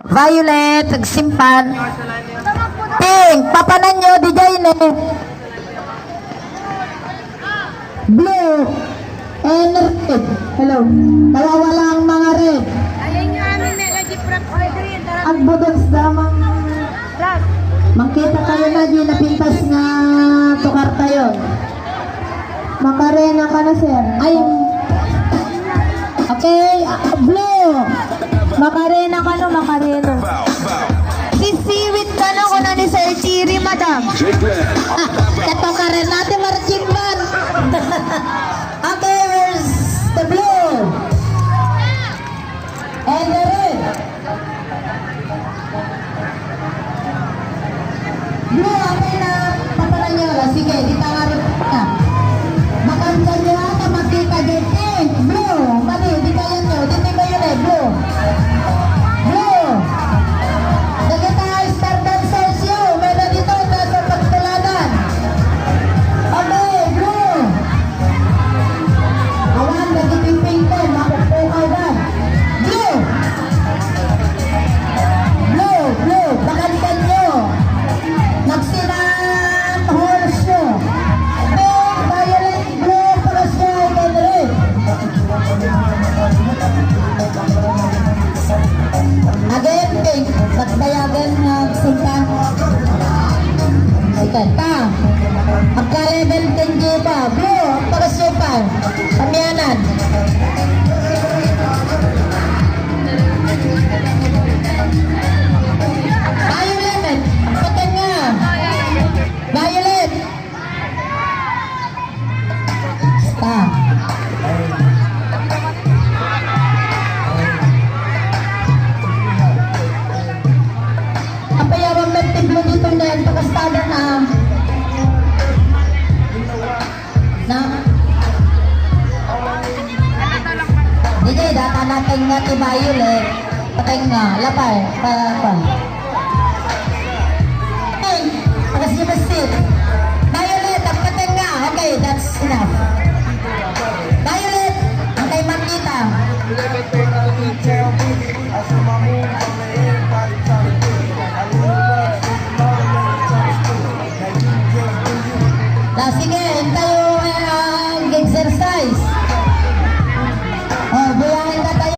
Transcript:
Violet, simpan. Pink, papanan nyo, di Jayne. Blue, and red. Hello. Nawawala ang mga red. Ayun yung amin na lagi prep. Ang budogs damang makita kayo na di napintas nga tukarta yun. Makarena ka na, sir. Ay, okay, blue. Makarena ka no, makarena. Sisiwit ka na ko na ni Sir Chiri, madam. Kato ka rin natin, Marching Man. Okay, where's the blue? And the red. Blue, okay na. Papalan nyo. Sige, di tanga rin na. Makanta nyo ata, makita dyan. Pink, blue. Mali, di kaya nyo. Di kayo na, blue. Blue. Nakita star dancers yun. Meron dito nasa pagtulanan. Okay, blue. Awan, nagipiping ko. Makupukay na. Blue. Blue, blue. Bakantan nyo. Nagsinang horse nyo. Pink, violet, blue, parasya, and red. Again, pink. Pagbayagan na simpan. Ika, ta. Pagka-level 10G pa. Blue, parasya pa. Pamyanan. Violet. Patan nga. Violet. Ta. Ang payawang mertiblo dito na yan, pagkastada na DJ, data natin nga ti Violet. Patay nga, lapay, pa.